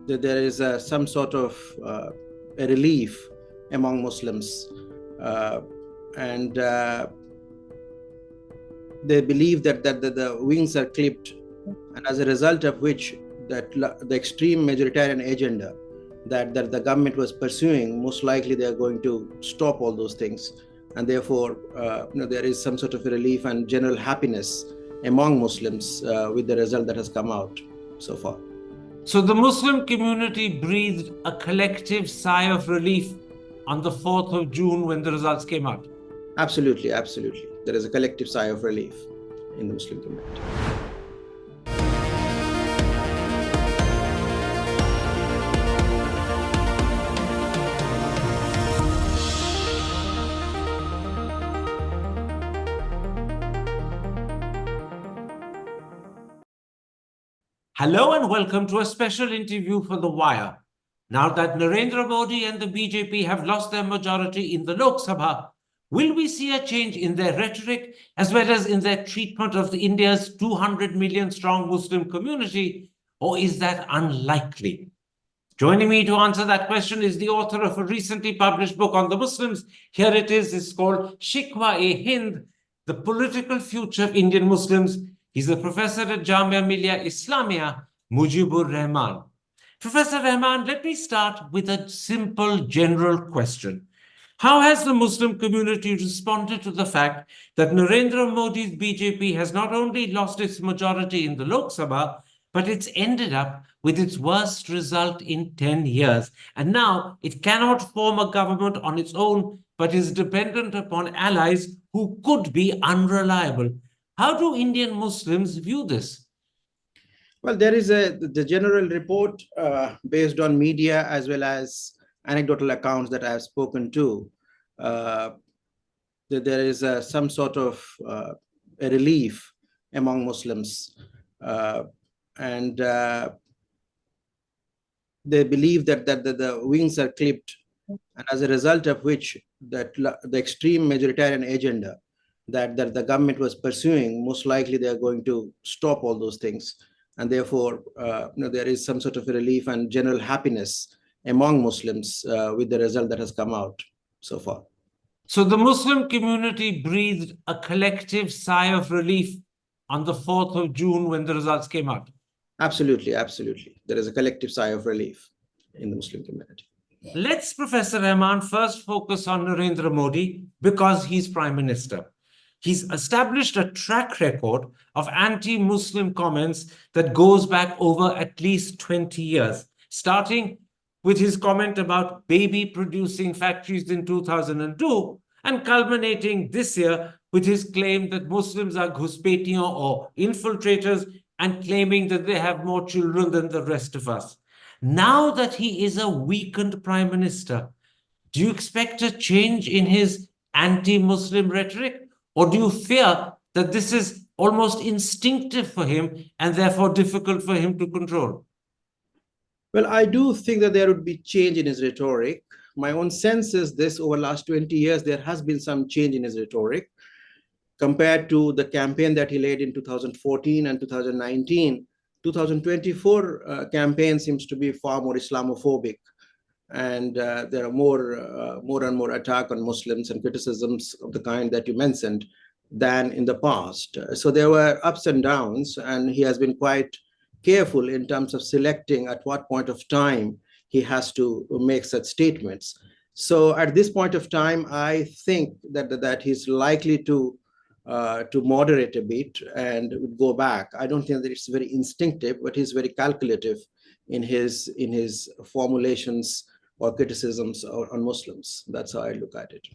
that there is some sort of a relief among Muslims, and they believe that the wings are clipped, and as a result of which that the extreme majoritarian agenda that the government was pursuing, most likely they are going to stop all those things, and therefore there is some sort of a relief and general happiness among Muslims with the result that has come out so far. So the Muslim community breathed a collective sigh of relief on the 4th of June when the results came out. Absolutely, absolutely. There is a collective sigh of relief in the Muslim community. Hello and welcome to a special interview for The Wire. Now that Narendra Modi and the BJP have lost their majority in the Lok Sabha, will we see a change in their rhetoric as well as in their treatment of India's 200 million strong Muslim community, or is that unlikely? Joining me to answer that question is the author of a recently published book on the Muslims. Here it is. It's called Shikwa-e-Hind, The Political Future of Indian Muslims. He's a professor at Jamia Millia Islamia, Mujibur Rehman. Professor Rehman, let me start with a simple general question. How has the Muslim community responded to the fact that Narendra Modi's BJP has not only lost its majority in the Lok Sabha, but it's ended up with its worst result in 10 years. And now it cannot form a government on its own, but is dependent upon allies who could be unreliable. How do Indian Muslims view this? Well, there is the general report based on media as well as anecdotal accounts that I have spoken to, that there is some sort of a relief among Muslims, and they believe that the wings are clipped, and as a result of which that the extreme majoritarian agenda that the government was pursuing, most likely they are going to stop all those things, and therefore there is some sort of a relief and general happiness among Muslims with the result that has come out so far. So the Muslim community breathed a collective sigh of relief on the 4th of June when the results came out. Absolutely, absolutely. There is a collective sigh of relief in the Muslim community. Let's, Professor Rehman, first focus on Narendra Modi because he's Prime Minister. He's established a track record of anti-Muslim comments that goes back over at least 20 years, starting with his comment about baby-producing factories in 2002 and culminating this year with his claim that Muslims are Ghuspetiyon or infiltrators and claiming that they have more children than the rest of us. Now that he is a weakened Prime Minister, do you expect a change in his anti-Muslim rhetoric? Or do you fear that this is almost instinctive for him and therefore difficult for him to control? Well, I do think that there would be change in his rhetoric. My own sense is this: over the last 20 years, there has been some change in his rhetoric. Compared to the campaign that he led in 2014 and 2019, 2024 campaign seems to be far more Islamophobic. And there are more and more attack on Muslims and criticisms of the kind that you mentioned than in the past. So there were ups and downs, and he has been quite careful in terms of selecting at what point of time he has to make such statements. So at this point of time, I think that he's likely to moderate a bit and go back. I don't think that it's very instinctive, but he's very calculative in his formulations or criticisms on Muslims. That's how I look at it.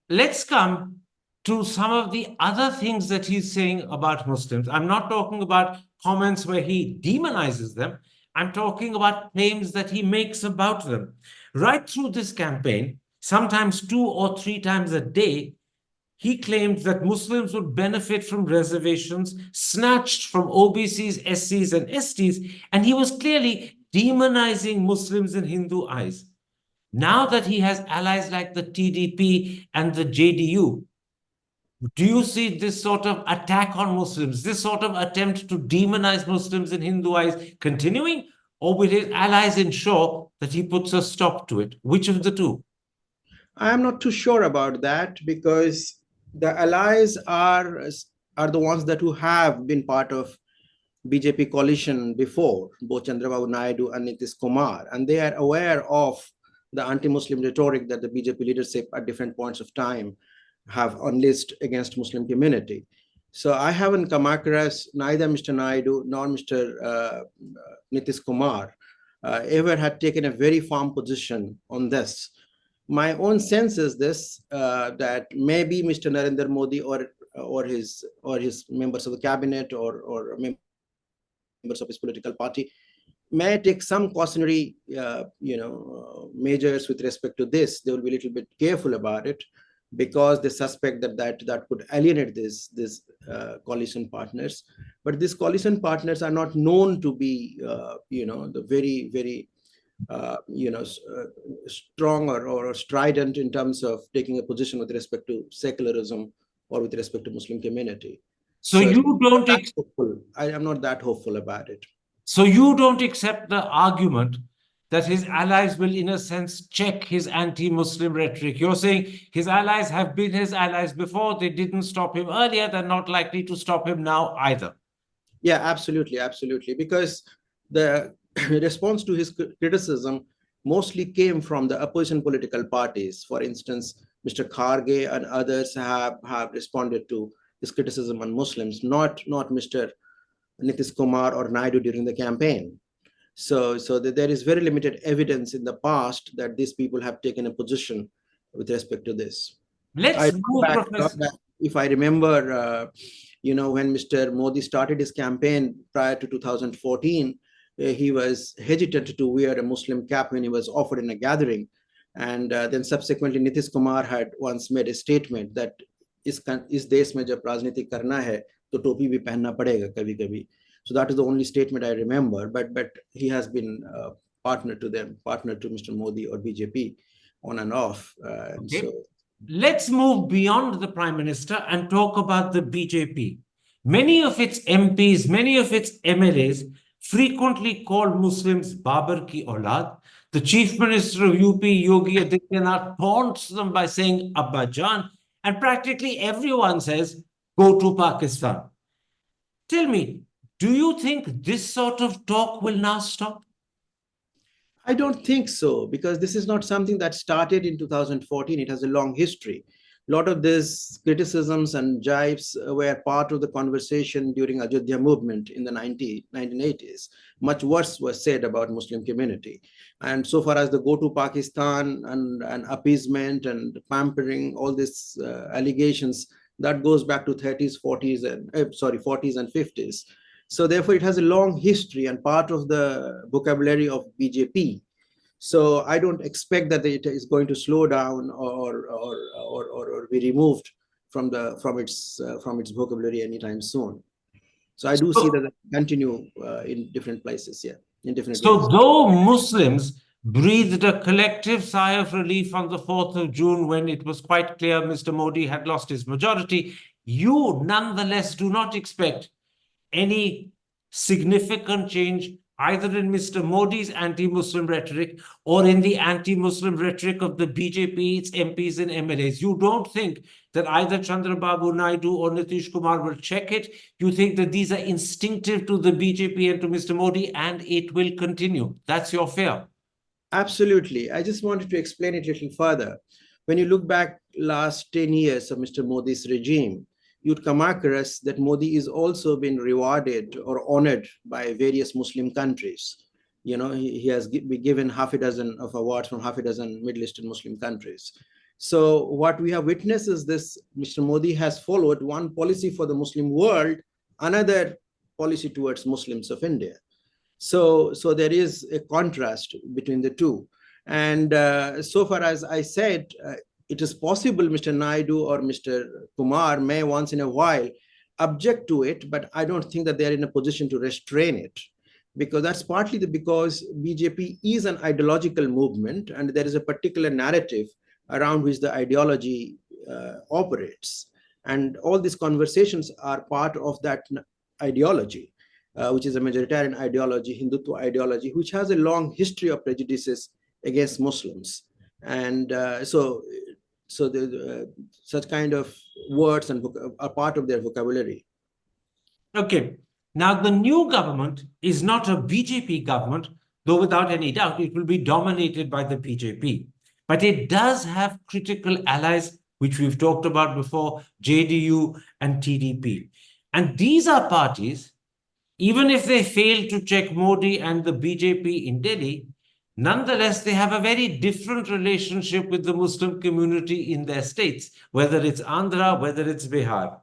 Let's come to some of the other things that he's saying about Muslims. I'm not talking about comments where he demonizes them. I'm talking about claims that he makes about them. Right through this campaign, sometimes 2 or 3 times a day, he claimed that Muslims would benefit from reservations snatched from OBCs, SCs, and STs, and he was clearly demonizing Muslims in Hindu eyes. Now that he has allies like the TDP and the JDU, do you see this sort of attack on Muslims, this sort of attempt to demonize Muslims in Hindu eyes continuing, or will his allies ensure that he puts a stop to it? Which of the two? I am not too sure about that, because the allies are the ones that who have been part of BJP coalition before, both Chandrababu Naidu and Nitish Kumar, and they are aware of the anti-Muslim rhetoric that the BJP leadership at different points of time have unleashed against Muslim community. So I haven't come across neither Mr. Naidu nor Mr. Nitish Kumar ever had taken a very firm position on this. My own sense is this, that maybe Mr. Narendra Modi or his members of the cabinet or members of his political party may take some cautionary measures with respect to this. They will be a little bit careful about it, because they suspect that could alienate these coalition partners. But these coalition partners are not known to be the very strong or strident in terms of taking a position with respect to secularism or with respect to Muslim community. So you don't I am not that hopeful about it. So you don't accept the argument that his allies will, in a sense, check his anti-Muslim rhetoric. You're saying his allies have been his allies before. They didn't stop him earlier. They're not likely to stop him now either. Yeah, absolutely. Because the response to his criticism mostly came from the opposition political parties. For instance, Mr. Kharge and others have responded to his criticism on Muslims, not Mr. Nitish Kumar or Naidu during the campaign. So there is very limited evidence in the past that these people have taken a position with respect to this. Let's move, Professor. If I remember, when Mr. Modi started his campaign prior to 2014, he was hesitant to wear a Muslim cap when he was offered in a gathering. And then subsequently, Nitish Kumar had once made a statement that is देश में जब राजनीति करना है तो टोपी भी पहनना पड़ेगा कभी-कभी. So that is the only statement I remember. But he has been partner to Mr. Modi or BJP on and off. Okay. So let's move beyond the Prime Minister and talk about the BJP. Many of its MPs, many of its MLAs frequently call Muslims Babar ki Aulad. The Chief Minister of UP, Yogi Adityanath, taunts them by saying Abba Jan, and practically everyone says, go to Pakistan. Tell me, do you think this sort of talk will now stop? I don't think so, because this is not something that started in 2014. It has a long history. A lot of these criticisms and jibes were part of the conversation during Ayodhya movement in the 1980s. Much worse was said about Muslim community. And so far as the go to Pakistan and appeasement and pampering, all these allegations, that goes back to 30s, 40s and 50s. So therefore, it has a long history and part of the vocabulary of BJP. So I don't expect that it is going to slow down or be removed from its vocabulary anytime soon. So I do see that continue in different places, in different ways. So though Muslims breathed a collective sigh of relief on the 4th of June when it was quite clear Mr. Modi had lost his majority, you nonetheless do not expect any significant change either in Mr. Modi's anti-Muslim rhetoric or in the anti-Muslim rhetoric of the BJP, its MPs and MLAs. You don't think that either Chandrababu Naidu or Nitish Kumar will check it. You think that these are instinctive to the BJP and to Mr. Modi, and it will continue. That's your fear. Absolutely. I just wanted to explain it a little further. When you look back last 10 years of Mr. Modi's regime, you'd come across that Modi is also been rewarded or honored by various Muslim countries. He has been given half a dozen of awards from half a dozen Middle Eastern Muslim countries. So what we have witnessed is this: Mr. Modi has followed one policy for the Muslim world, another policy towards Muslims of India. So there is a contrast between the two. And so far as I said, it is possible Mr. Naidu or Mr. Kumar may once in a while object to it, but I don't think that they are in a position to restrain it, because that's partly because BJP is an ideological movement and there is a particular narrative around which the ideology operates. And all these conversations are part of that ideology. which is a majoritarian ideology, Hindutva ideology, which has a long history of prejudices against Muslims. And such kind of words and are part of their vocabulary. Okay. Now, the new government is not a BJP government, though without any doubt it will be dominated by the BJP. But it does have critical allies, which we've talked about before, JDU and TDP. And these are parties, even if they fail to check Modi and the BJP in Delhi, nonetheless, they have a very different relationship with the Muslim community in their states, whether it's Andhra, whether it's Bihar.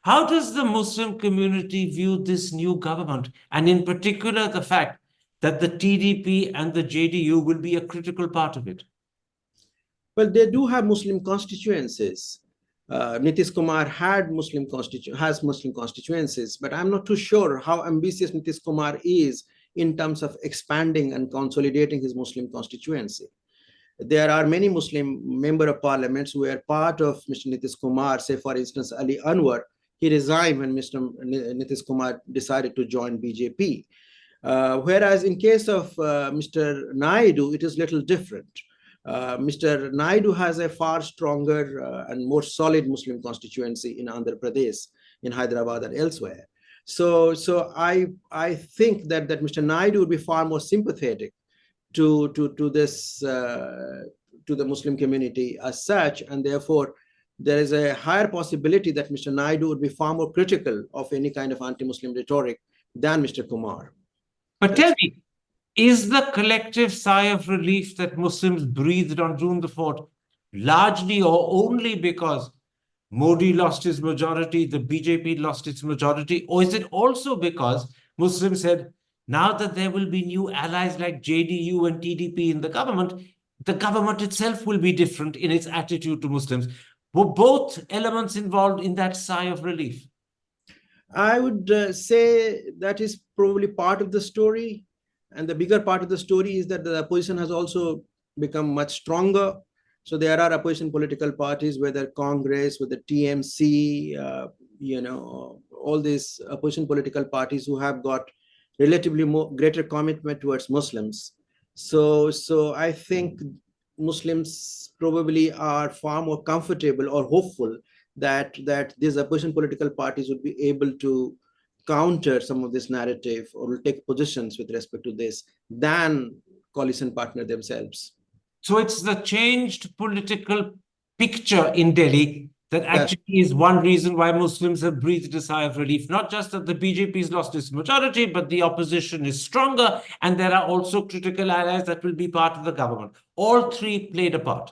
How does the Muslim community view this new government, and in particular the fact that the TDP and the JDU will be a critical part of it? Well, they do have Muslim constituencies. Nitish Kumar has Muslim constituencies, but I'm not too sure how ambitious Nitish Kumar is in terms of expanding and consolidating his Muslim constituency. There are many Muslim member of parliaments who were part of Mr. Nitish Kumar. Say, for instance, Ali Anwar. He resigned when Mr. Nitish Kumar decided to join BJP. Whereas in case of Mr. Naidu, it is little different. Mr. Naidu has a far stronger and more solid Muslim constituency in Andhra Pradesh, in Hyderabad and elsewhere. So I think that Mr. Naidu would be far more sympathetic to the Muslim community as such, and therefore there is a higher possibility that Mr. Naidu would be far more critical of any kind of anti-Muslim rhetoric than Mr. Kumar. But tell me, is the collective sigh of relief that Muslims breathed on June the 4th largely or only because Modi lost his majority, the BJP lost its majority, or is it also because Muslims said, now that there will be new allies like JDU and TDP in the government itself will be different in its attitude to Muslims? Were both elements involved in that sigh of relief? I would say that is probably part of the story. And the bigger part of the story is that the opposition has also become much stronger. So there are opposition political parties, whether Congress, whether TMC, all these opposition political parties who have got relatively greater commitment towards Muslims. So I think Muslims probably are far more comfortable or hopeful that these opposition political parties would be able to counter some of this narrative or will take positions with respect to this than coalition partner themselves. So it's the changed political picture in Delhi that actually is one reason why Muslims have breathed a sigh of relief. Not just that the BJP has lost its majority, but the opposition is stronger, and there are also critical allies that will be part of the government. All three played a part.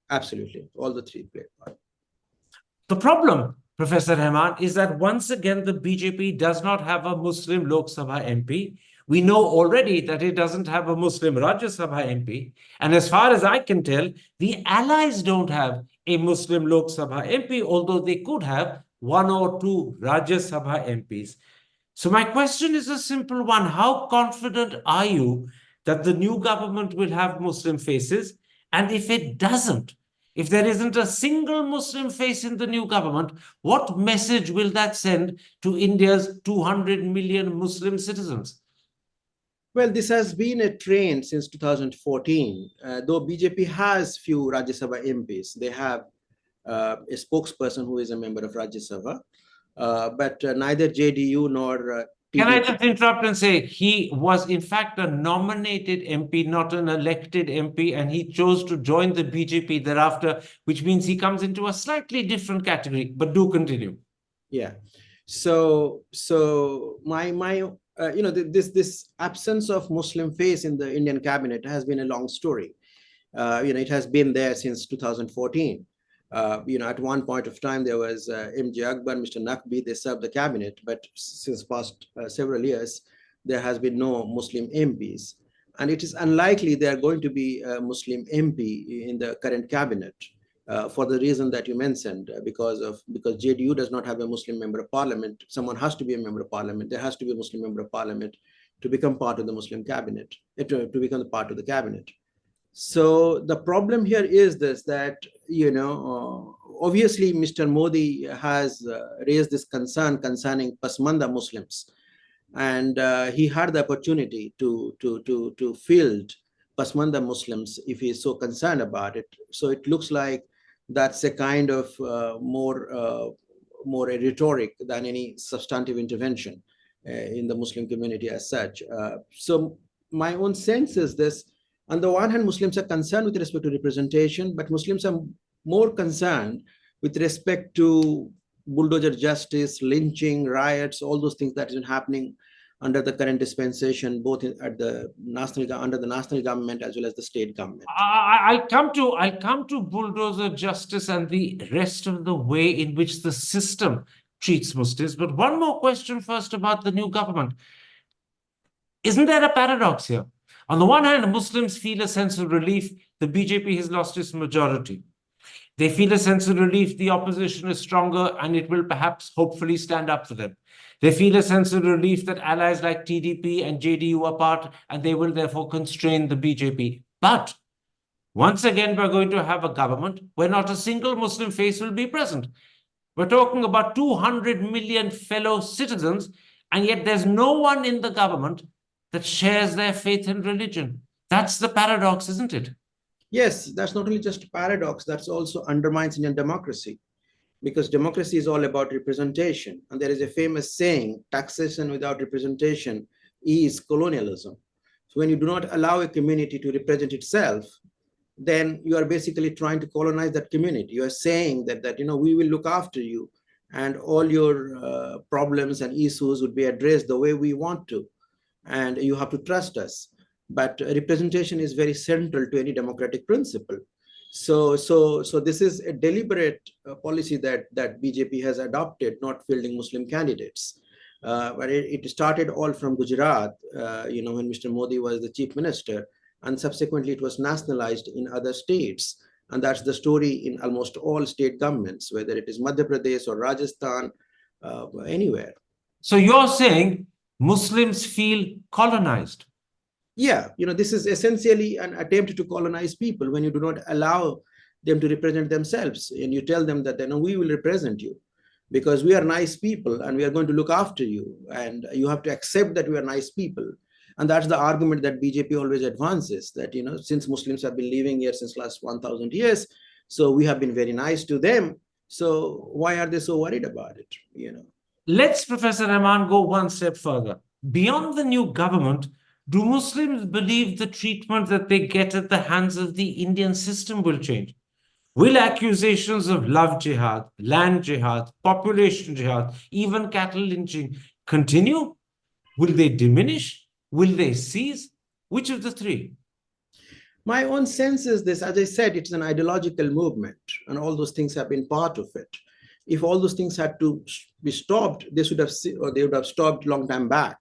Absolutely, all the three played a part. The problem, Professor Rehman, is that once again the BJP does not have a Muslim Lok Sabha MP. We know already that it doesn't have a Muslim Rajya Sabha MP. And as far as I can tell, the allies don't have a Muslim Lok Sabha MP, although they could have one or two Rajya Sabha MPs. So my question is a simple one. How confident are you that the new government will have Muslim faces? And if it doesn't, if there isn't a single Muslim face in the new government, what message will that send to India's 200 million Muslim citizens? Well, this has been a trend since 2014. Though BJP has few Rajya Sabha MPs, they have a spokesperson who is a member of Rajya Sabha, but neither JDU nor Can I just interrupt and say he was in fact a nominated MP, not an elected MP, and he chose to join the BJP thereafter, which means he comes into a slightly different category. But do continue. Yeah. So this absence of Muslim face in the Indian cabinet has been a long story. It has been there since 2014. At one point of time, there was MJ Akbar, Mr. Naqvi, they served the cabinet, but since past several years, there has been no Muslim MPs. And it is unlikely they are going to be a Muslim MP in the current cabinet for the reason that you mentioned, because JDU does not have a Muslim member of parliament. Someone has to be a member of parliament. There has to be a Muslim member of parliament to become part of the Muslim cabinet, to become part of the cabinet. So the problem here is this, that, obviously Mr. Modi has raised this concern concerning Pasmanda Muslims. and he had the opportunity to field Pasmanda Muslims if he is so concerned about it. So it looks like that's a kind of more a rhetoric than any substantive intervention in the Muslim community as such. So my own sense is this: on the one hand, Muslims are concerned with respect to representation, but Muslims are more concerned with respect to bulldozer justice, lynching, riots, all those things that have been happening under the current dispensation, both at the under the national government as well as the state government. I'll come to bulldozer justice and the rest of the way in which the system treats Muslims. But one more question first about the new government. Isn't there a paradox here? On the one hand, Muslims feel a sense of relief the BJP has lost its majority. They feel a sense of relief the opposition is stronger and it will perhaps hopefully stand up for them. They feel a sense of relief that allies like TDP and JDU are part and they will therefore constrain the BJP. But once again, we're going to have a government where not a single Muslim face will be present. We're talking about 200 million fellow citizens, and yet there's no one in the government that shares their faith and religion. That's the paradox, isn't it? Yes, that's not only just a paradox, that's also undermines Indian democracy, because democracy is all about representation. And there is a famous saying, taxation without representation is colonialism. So when you do not allow a community to represent itself, then you are basically trying to colonize that community. You are saying that we will look after you and all your problems and issues would be addressed the way we want to, and you have to trust us. But representation is very central to any democratic principle. So this is a deliberate policy that BJP has adopted, not fielding Muslim candidates. But it started all from Gujarat, when Mr. Modi was the chief minister, and subsequently it was nationalized in other states. And that's the story in almost all state governments, whether it is Madhya Pradesh or Rajasthan, anywhere. So you're saying Muslims feel colonized? Yeah, this is essentially an attempt to colonize people when you do not allow them to represent themselves. And you tell them that we will represent you because we are nice people and we are going to look after you. And you have to accept that we are nice people. And that's the argument that BJP always advances, that, since Muslims have been living here since last 1,000 years, so we have been very nice to them. So why are they so worried about it? Let's, Professor Rehman, go one step further. Beyond the new government, do Muslims believe the treatment that they get at the hands of the Indian system will change? Will accusations of love jihad, land jihad, population jihad, even cattle lynching continue? Will they diminish? Will they cease? Which of the three? My own sense is this: as I said, it's an ideological movement, and all those things have been part of it. If all those things had to be stopped, they would have stopped long time back.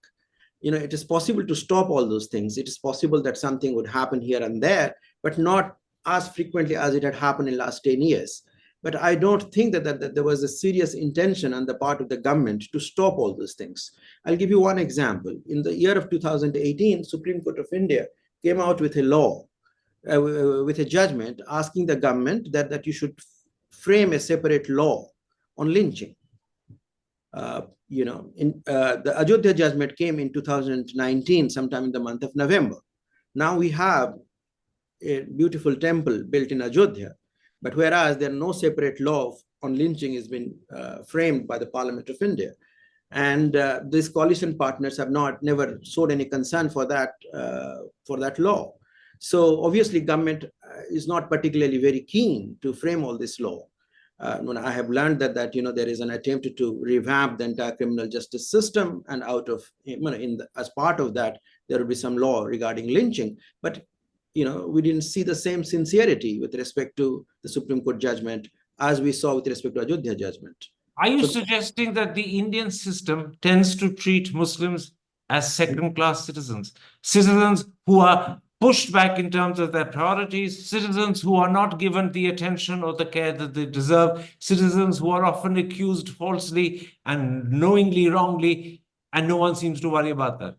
It is possible to stop all those things. It is possible that something would happen here and there, but not as frequently as it had happened in the last 10 years. But I don't think that there was a serious intention on the part of the government to stop all those things. I'll give you one example. In the year of 2018, Supreme Court of India came out with a law, with a judgment asking the government that you should frame a separate law on lynching. The Ayodhya judgment came in 2019, sometime in the month of November. Now we have a beautiful temple built in Ayodhya, but whereas there are no separate law on lynching has been framed by the Parliament of India, and these coalition partners have never showed any concern for that law. So obviously, government is not particularly very keen to frame all this law. I have learned that there is an attempt to revamp the entire criminal justice system, and as part of that, there will be some law regarding lynching. But we didn't see the same sincerity with respect to the Supreme Court judgment as we saw with respect to Ayodhya judgment. Are you suggesting that the Indian system tends to treat Muslims as second-class citizens, citizens who are pushed back in terms of their priorities, citizens who are not given the attention or the care that they deserve, citizens who are often accused falsely and knowingly wrongly, and no one seems to worry about that?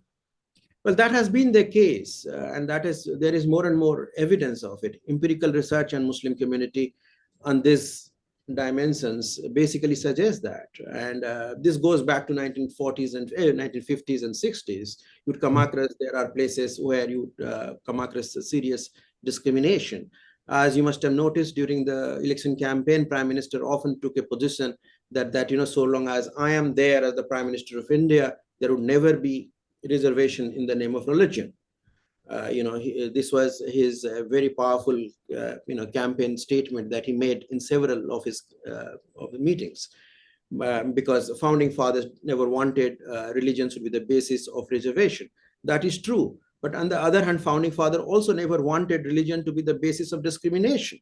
Well, that has been the case, and there is more and more evidence of it. Empirical research on Muslim community on this dimensions basically suggest that. And this goes back to 1940s and 1950s and 60s. You'd come across, there are places where you come across serious discrimination. As you must have noticed during the election campaign, Prime Minister often took a position that so long as I am there as the Prime Minister of India, there would never be reservation in the name of religion. This was his very powerful, campaign statement that he made in several of his of the meetings, because founding fathers never wanted religions to be the basis of reservation. That is true. But on the other hand, founding father also never wanted religion to be the basis of discrimination.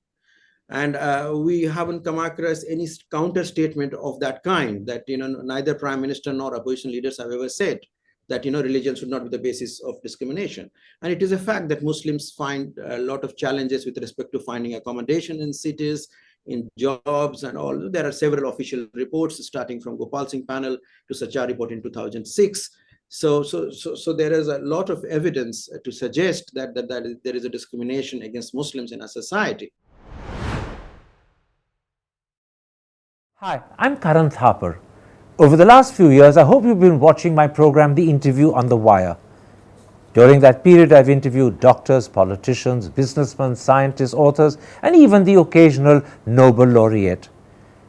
And we haven't come across any counter statement of that kind, that neither prime minister nor opposition leaders have ever said that religion should not be the basis of discrimination. And it is a fact that Muslims find a lot of challenges with respect to finding accommodation in cities, in jobs and all. There are several official reports, starting from Gopal Singh panel to Sachar report in 2006. So there is a lot of evidence to suggest that there is a discrimination against Muslims in our society. Hi, I'm Karan Thapar. Over the last few years, I hope you've been watching my program, The Interview on the Wire. During that period, I've interviewed doctors, politicians, businessmen, scientists, authors, and even the occasional Nobel laureate.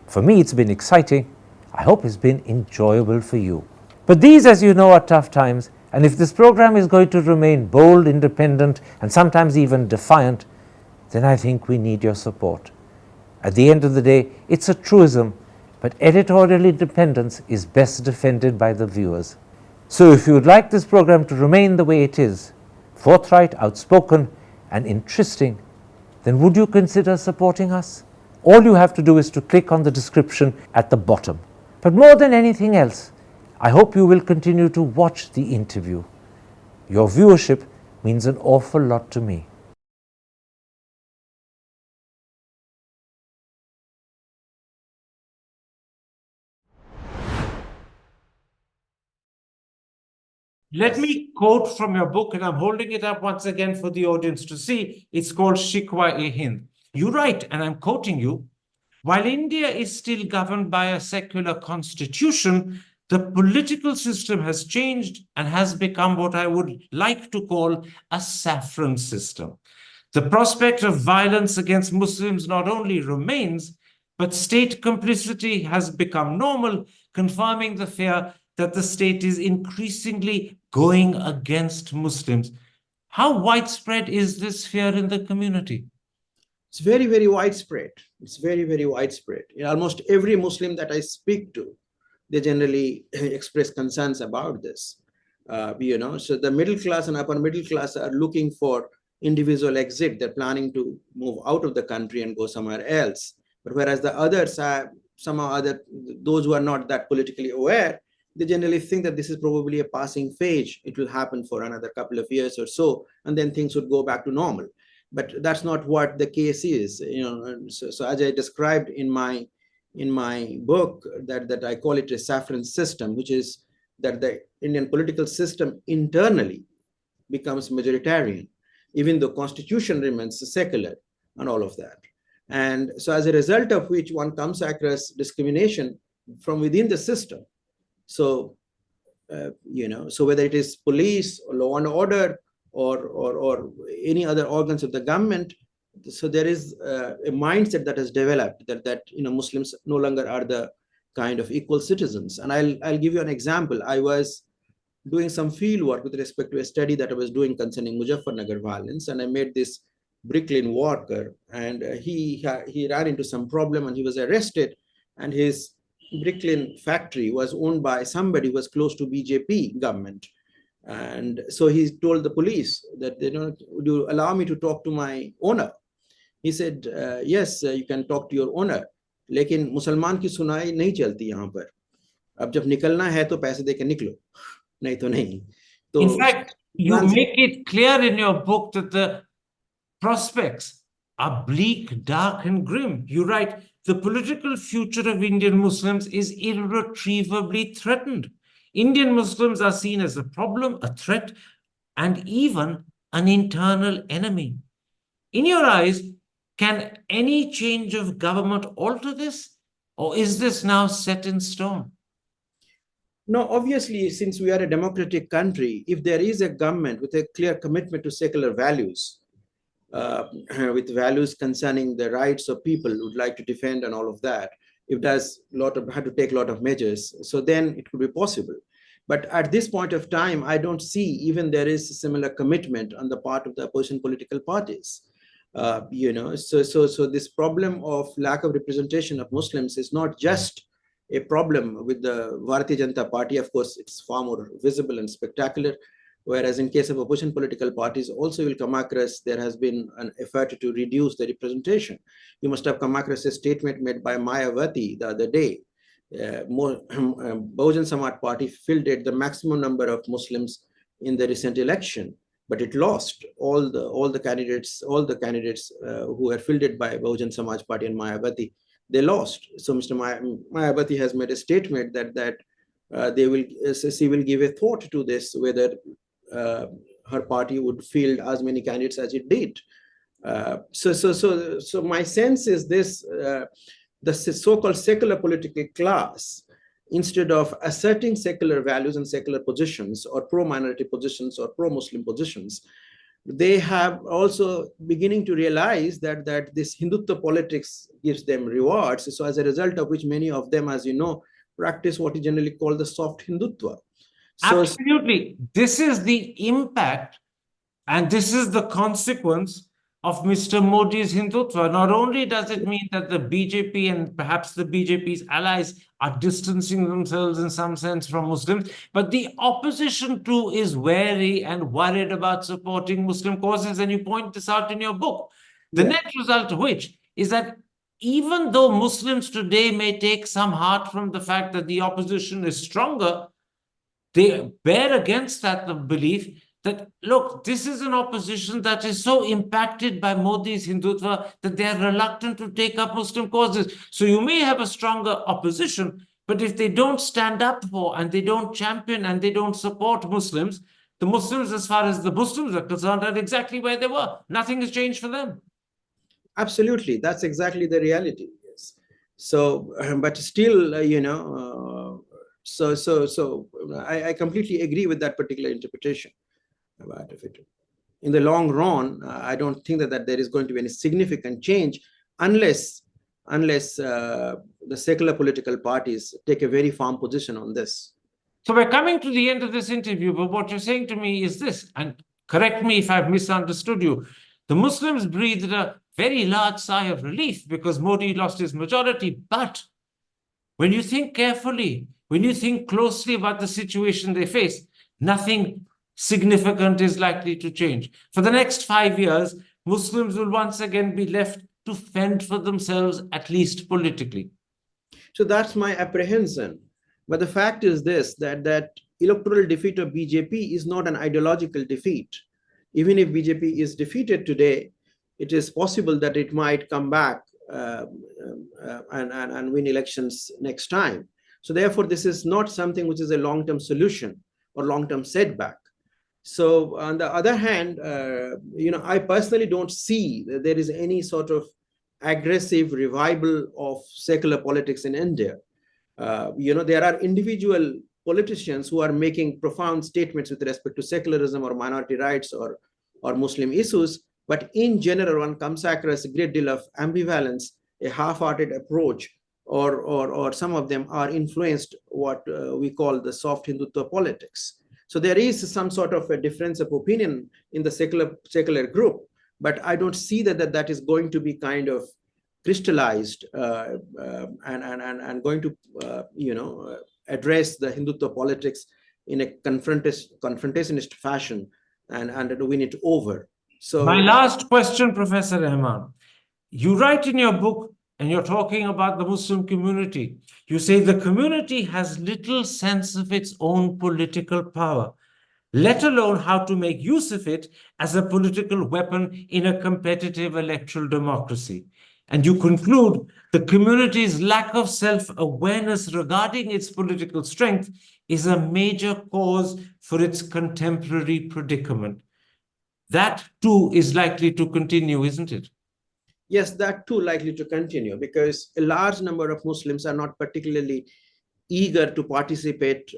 For me, it's been exciting. I hope it's been enjoyable for you. But these, as you know, are tough times, and if this program is going to remain bold, independent, and sometimes even defiant, then I think we need your support. At the end of the day, it's a truism, but editorial independence is best defended by the viewers. So if you would like this program to remain the way it is, forthright, outspoken, and interesting, then would you consider supporting us? All you have to do is to click on the description at the bottom. But more than anything else, I hope you will continue to watch the interview. Your viewership means an awful lot to me. Let me quote from your book, and I'm holding it up once again for the audience to see. It's called Shikwa-e-Hind. You write, and I'm quoting you, while India is still governed by a secular constitution, the political system has changed and has become what I would like to call a saffron system. The prospect of violence against Muslims not only remains, but state complicity has become normal, confirming the fear that the state is increasingly going against Muslims. How widespread is this fear in the community? It's very, very widespread. It's very, very widespread. Almost every Muslim that I speak to, they generally express concerns about this. So the middle class and upper middle class are looking for individual exit. They're planning to move out of the country and go somewhere else. But whereas the others are somehow those who are not that politically aware, they generally think that this is probably a passing phase. It will happen for another couple of years or so, and then things would go back to normal. But that's not what the case is. So as I described in my book, that I call it a saffron system, which is that the Indian political system internally becomes majoritarian, even though constitution remains secular and all of that. And so as a result of which, one comes across discrimination from within the system. So, so whether it is police or law and order or any other organs of the government, so there is a mindset that has developed that Muslims no longer are the kind of equal citizens. And I'll give you an example. I was doing some field work with respect to a study that I was doing concerning Muzaffarnagar violence, and I made this bricklayer worker, and he ran into some problem and he was arrested, and his bricklayer factory was owned by somebody who was close to BJP government. And so he told the police that, would you allow me to talk to my owner? He said, yes, you can talk to your owner, लेकिन मुसलमान की सुनाई नहीं चलती यहाँ पर. अब जब निकलना है तो पैसे देके निकलो, नहीं तो नहीं. In fact, you make it clear in your book that the prospects are bleak, dark, and grim. You write, the political future of Indian Muslims is irretrievably threatened. Indian Muslims are seen as a problem, a threat, and even an internal enemy. In your eyes, Can any change of government alter this? Or is this now set in stone? No, obviously, since we are a democratic country, if there is a government with a clear commitment to secular values, uh, with values concerning the rights of people who would like to defend and all of that, if does had to take a lot of measures, so then it could be possible. But at this point of time, I don't see even there is a similar commitment on the part of the opposition political parties. So this problem of lack of representation of Muslims is not just a problem with the Bharatiya Janata Party. Of course, it's far more visible and spectacular. Whereas in case of opposition political parties, also will come across there has been an effort to reduce the representation. You must have come across a statement made by Mayawati the other day. Bahujan Samaj Party fielded the maximum number of Muslims in the recent election, but it lost all the candidates who were fielded by Bahujan Samaj Party and Mayawati. They lost. So Mr. Mayawati has made a statement that she will give a thought to this, whether her party would field as many candidates as it did. So my sense is this: the so-called secular political class, instead of asserting secular values and secular positions, or pro-minority positions or pro-Muslim positions, they have also beginning to realize that this Hindutva politics gives them rewards. So as a result of which, many of them, as you know, practice what is generally called the soft Hindutva. So, absolutely. This is the impact and this is the consequence of Mr. Modi's Hindutva. Not only does it mean that the BJP and perhaps the BJP's allies are distancing themselves in some sense from Muslims, but the opposition too is wary and worried about supporting Muslim causes. And you point this out in your book. The net result of which is that even though Muslims today may take some heart from the fact that the opposition is stronger, they bear against that the belief that, look, this is an opposition that is so impacted by Modi's Hindutva that they are reluctant to take up Muslim causes. So you may have a stronger opposition, but if they don't stand up for and they don't champion and they don't support Muslims, the Muslims, as far as the Muslims are concerned, are exactly where they were. Nothing has changed for them. Absolutely, that's exactly the reality. Yes. So, but still, I completely agree with that particular interpretation about it. In the long run, I don't think that there is going to be any significant change unless the secular political parties take a very firm position on this. So we're coming to the end of this interview, but what you're saying to me is this, and correct me if I've misunderstood you. The Muslims breathed a very large sigh of relief because Modi lost his majority. But when you think carefully, when you think closely about the situation they face, nothing significant is likely to change. For the next 5 years, Muslims will once again be left to fend for themselves, at least politically. So that's my apprehension. But the fact is this, that electoral defeat of BJP is not an ideological defeat. Even if BJP is defeated today, it is possible that it might come back and win elections next time. So therefore, this is not something which is a long-term solution or long-term setback. So on the other hand, I personally don't see that there is any sort of aggressive revival of secular politics in India. There are individual politicians who are making profound statements with respect to secularism or minority rights or Muslim issues, but in general, one comes across a great deal of ambivalence, a half-hearted approach, or some of them are influenced what we call the soft Hindutva politics. So there is some sort of a difference of opinion in the secular group, but I don't see that is going to be kind of crystallized and going to address the Hindutva politics in a confrontationist fashion and win it over. So my last question, Professor Rehman. You write in your book, and you're talking about the Muslim community. You say the community has little sense of its own political power, let alone how to make use of it as a political weapon in a competitive electoral democracy. And you conclude the community's lack of self-awareness regarding its political strength is a major cause for its contemporary predicament. That too is likely to continue, isn't it? Yes, that too likely to continue because a large number of Muslims are not particularly eager to participate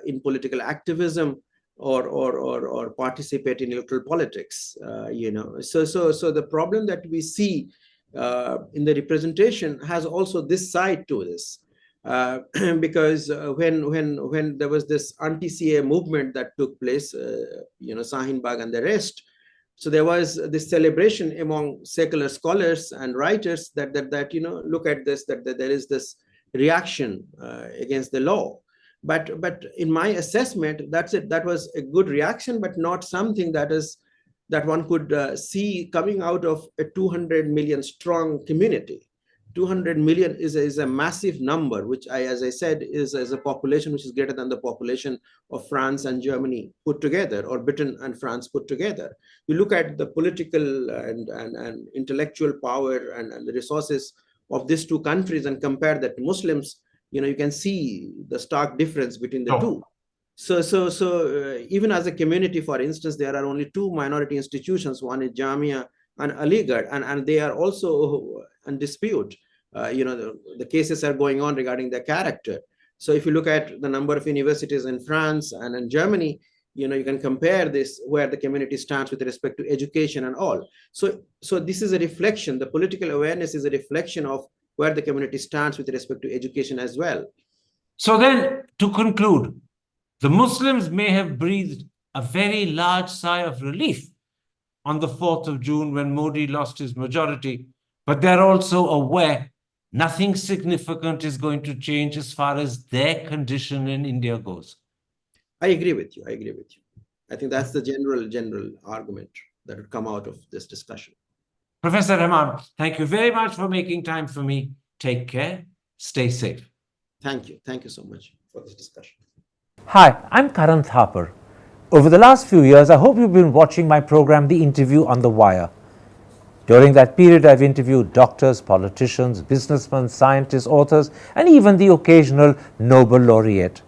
in political activism or participate in electoral politics. So the problem that we see in the representation has also this side to this. Because when there was this anti-CA movement that took place, Sahin Bagh and the rest, so there was this celebration among secular scholars and writers that look at this, that there is this reaction against the law. But in my assessment, that was a good reaction, but not something that one could see coming out of a 200 million strong community. 200 million is a massive number, which as I said, is a population which is greater than the population of France and Germany put together, or Britain and France put together. You look at the political and intellectual power and the resources of these two countries and compare that to Muslims, you can see the stark difference between the two. So even as a community, for instance, there are only two minority institutions. One is Jamia and Aligarh, and they are also in dispute. The cases are going on regarding their character. So if you look at the number of universities in France and in Germany, you can compare this where the community stands with respect to education and all. So this is a reflection. The political awareness is a reflection of where the community stands with respect to education as well. So then, to conclude, the Muslims may have breathed a very large sigh of relief on the 4th of June when Modi lost his majority, but they're also aware nothing significant is going to change as far as their condition in India goes. I agree with you. I think that's the general argument that would come out of this discussion. Professor Rehman, thank you very much for making time for me. Take care. Stay safe. Thank you. Thank you so much for this discussion. Hi, I'm Karan Thapar. Over the last few years, I hope you've been watching my program, The Interview on the Wire. During that period, I've interviewed doctors, politicians, businessmen, scientists, authors, and even the occasional Nobel laureate.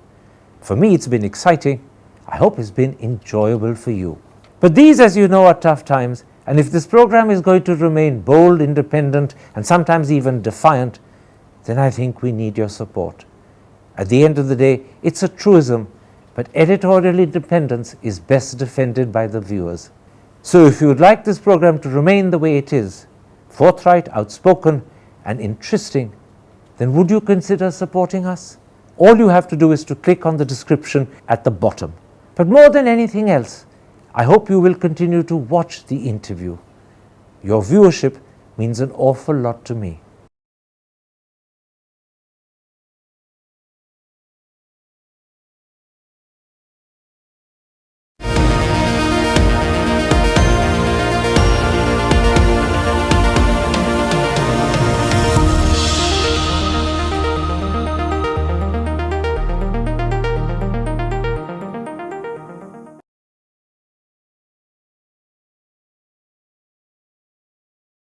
For me, it's been exciting. I hope it's been enjoyable for you. But these, as you know, are tough times, and if this program is going to remain bold, independent, and sometimes even defiant, then I think we need your support. At the end of the day, it's a truism, but editorial independence is best defended by the viewers. So if you would like this program to remain the way it is, forthright, outspoken, and interesting, then would you consider supporting us? All you have to do is to click on the description at the bottom. But more than anything else, I hope you will continue to watch The Interview. Your viewership means an awful lot to me.